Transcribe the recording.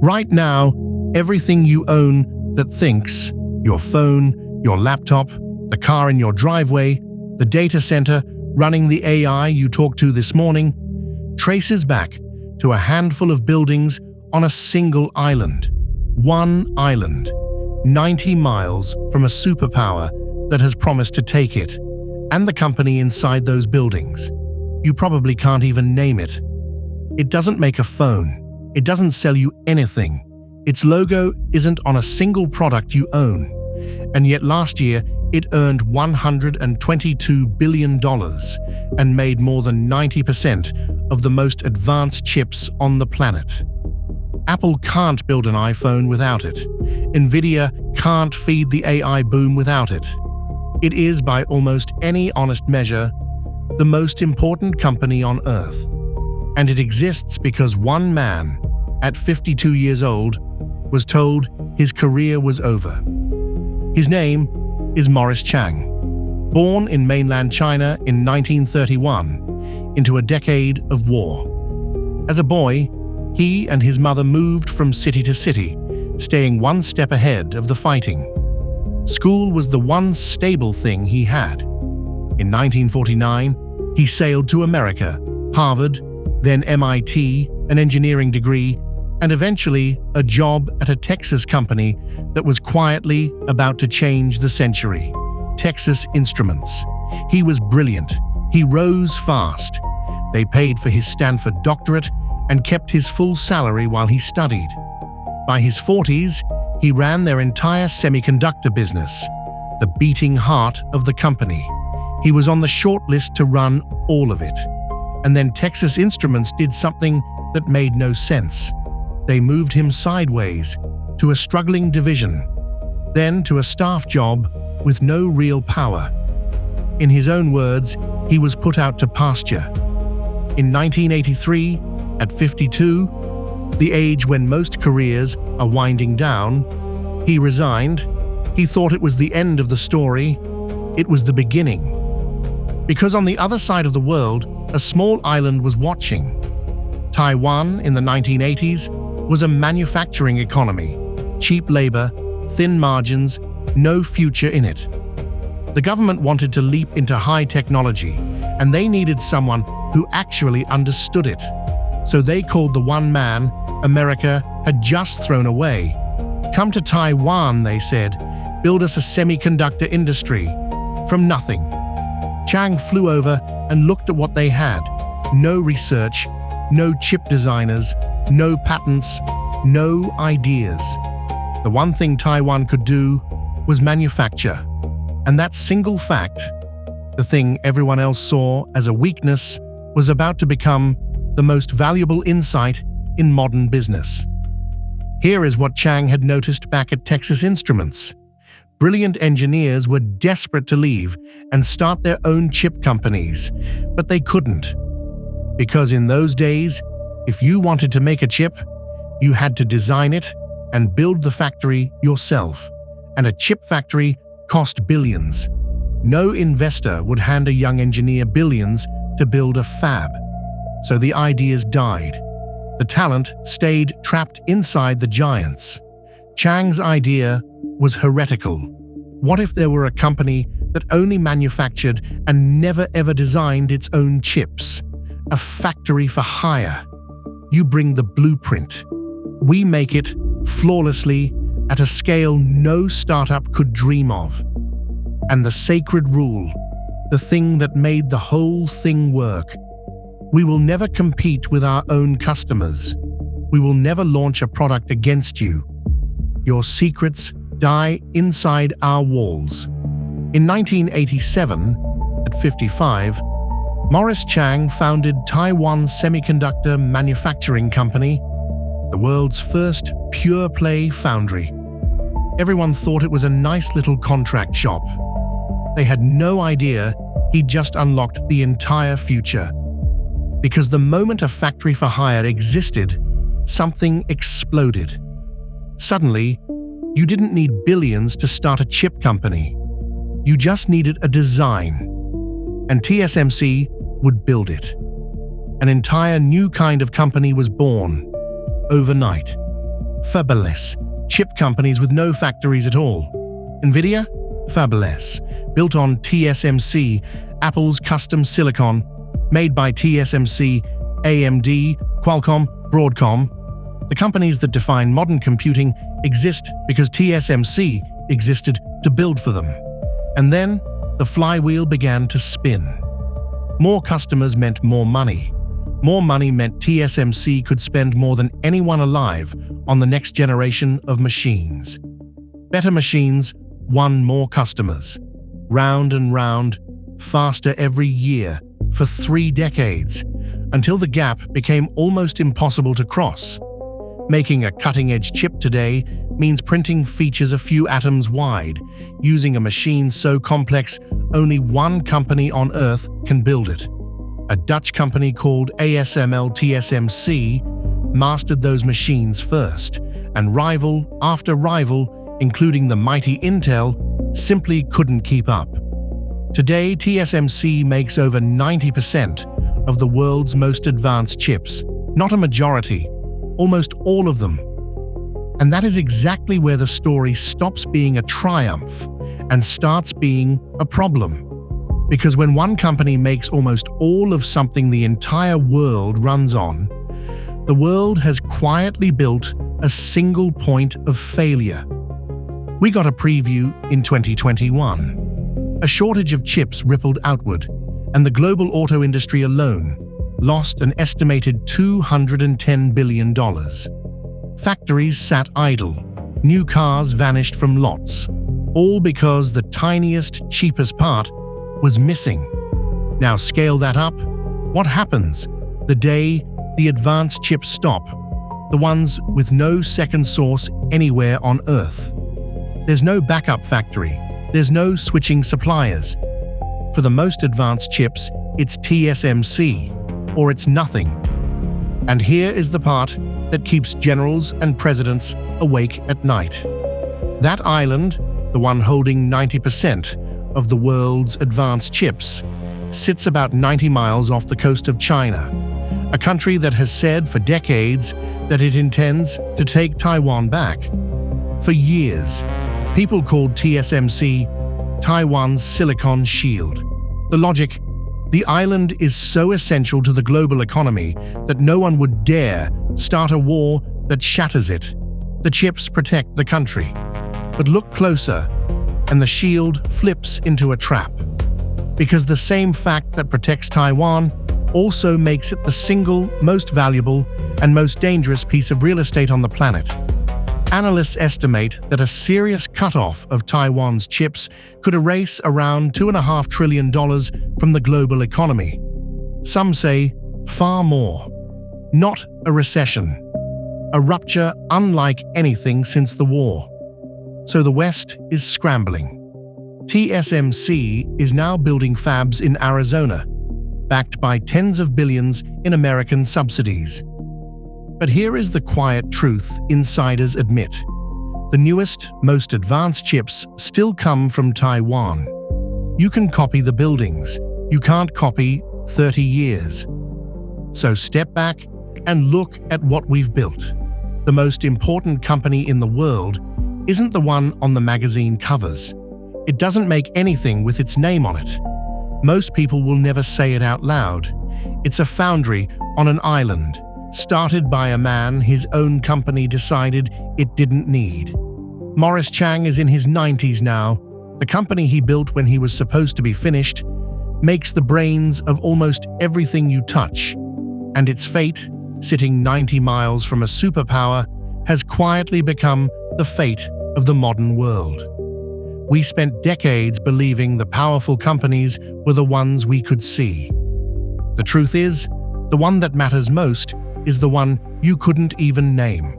Right now, everything you own that thinks, your phone, your laptop, the car in your driveway, the data center running the AI you talked to this morning, traces back to a handful of buildings on a single island. One island, 90 miles from a superpower that has promised to take it, and the company inside those buildings. You probably can't even name it. It doesn't make a phone. It doesn't sell you anything. Its logo isn't on a single product you own. And yet last year, it earned $122 billion and made more than 90% of the most advanced chips on the planet. Apple can't build an iPhone without it. Nvidia can't feed the AI boom without it. It is, by almost any honest measure, the most important company on Earth. And it exists because one man, at 52 years old, was told his career was over. His name is Morris Chang. Born in mainland China in 1931, into a decade of war. As a boy, he and his mother moved from city to city, staying one step ahead of the fighting. School was the one stable thing he had. In 1949, he sailed to America, Harvard, then MIT, an engineering degree, and eventually a job at a Texas company that was quietly about to change the century. Texas Instruments. He was brilliant. He rose fast. They paid for his Stanford doctorate and kept his full salary while he studied. By his 40s, he ran their entire semiconductor business, the beating heart of the company. He was on the short list to run all of it. And then Texas Instruments did something that made no sense. They moved him sideways to a struggling division, then to a staff job with no real power. In his own words, he was put out to pasture. In 1983, at 52, the age when most careers are winding down, he resigned. He thought it was the end of the story. It was the beginning. Because on the other side of the world, a small island was watching. Taiwan, in the 1980s, was a manufacturing economy. Cheap labor, thin margins, no future in it. The government wanted to leap into high technology, and they needed someone who actually understood it. So they called the one man America had just thrown away. Come to Taiwan, they said, build us a semiconductor industry. From nothing. Chang flew over and looked at what they had. No research, no chip designers, no patents, no ideas. The one thing Taiwan could do was manufacture. And that single fact, the thing everyone else saw as a weakness, was about to become the most valuable insight in modern business. Here is what Chang had noticed back at Texas Instruments. Brilliant engineers were desperate to leave and start their own chip companies, but they couldn't. Because in those days, if you wanted to make a chip, you had to design it and build the factory yourself. And a chip factory cost billions. No investor would hand a young engineer billions to build a fab. So the ideas died. The talent stayed trapped inside the giants. Chang's idea was heretical. What if there were a company that only manufactured and never ever designed its own chips? A factory for hire. You bring the blueprint. We make it flawlessly at a scale no startup could dream of. And the sacred rule, the thing that made the whole thing work. We will never compete with our own customers. We will never launch a product against you. Your secrets die inside our walls. In 1987, at 55, Morris Chang founded Taiwan Semiconductor Manufacturing Company, the world's first pure-play foundry. Everyone thought it was a nice little contract shop. They had no idea he'd just unlocked the entire future. Because the moment a factory for hire existed, something exploded. Suddenly, you didn't need billions to start a chip company. You just needed a design. And TSMC would build it. An entire new kind of company was born, overnight. fabless, chip companies with no factories at all. NVIDIA? Fabless, built on TSMC, Apple's custom silicon, made by TSMC, AMD, Qualcomm, Broadcom. The companies that define modern computing exist because TSMC existed to build for them. And then, the flywheel began to spin. More customers meant more money. More money meant TSMC could spend more than anyone alive on the next generation of machines. Better machines won more customers. Round and round, faster every year, for 3 decades, until the gap became almost impossible to cross. Making a cutting-edge chip today means printing features a few atoms wide, using a machine so complex only one company on Earth can build it. A Dutch company called ASML TSMC mastered those machines first, and rival after rival, including the mighty Intel, simply couldn't keep up. Today, TSMC makes over 90% of the world's most advanced chips. Not a majority, almost all of them. And that is exactly where the story stops being a triumph and starts being a problem. Because when one company makes almost all of something the entire world runs on, the world has quietly built a single point of failure. We got a preview in 2021. A shortage of chips rippled outward, and the global auto industry alone lost an estimated $210 billion. Factories sat idle, new cars vanished from lots, all because the tiniest, cheapest part was missing. Now scale that up. What happens the day the advanced chips stop, the ones with no second source anywhere on Earth? There's no backup factory, there's no switching suppliers. For the most advanced chips, it's TSMC, or it's nothing. And here is the part that keeps generals and presidents awake at night. That island, the one holding 90% of the world's advanced chips, sits about 90 miles off the coast of China, a country that has said for decades that it intends to take Taiwan back. For years, people called TSMC Taiwan's Silicon Shield. The logic: the island is so essential to the global economy that no one would dare start a war that shatters it. The chips protect the country. But look closer, and the shield flips into a trap. Because the same fact that protects Taiwan also makes it the single most valuable and most dangerous piece of real estate on the planet. Analysts estimate that a serious cutoff of Taiwan's chips could erase around $2.5 trillion from the global economy. Some say far more. Not a recession. A rupture unlike anything since the war. So the West is scrambling. TSMC is now building fabs in Arizona, backed by tens of billions in American subsidies. But here is the quiet truth insiders admit. The newest, most advanced chips still come from Taiwan. You can copy the buildings. You can't copy 30 years. So step back and look at what we've built. The most important company in the world isn't the one on the magazine covers. It doesn't make anything with its name on it. Most people will never say it out loud. It's a foundry on an island, started by a man his own company decided it didn't need. Morris Chang is in his 90s now. The company he built when he was supposed to be finished makes the brains of almost everything you touch. And its fate, sitting 90 miles from a superpower, has quietly become the fate of the modern world. We spent decades believing the powerful companies were the ones we could see. The truth is, the one that matters most is the one you couldn't even name.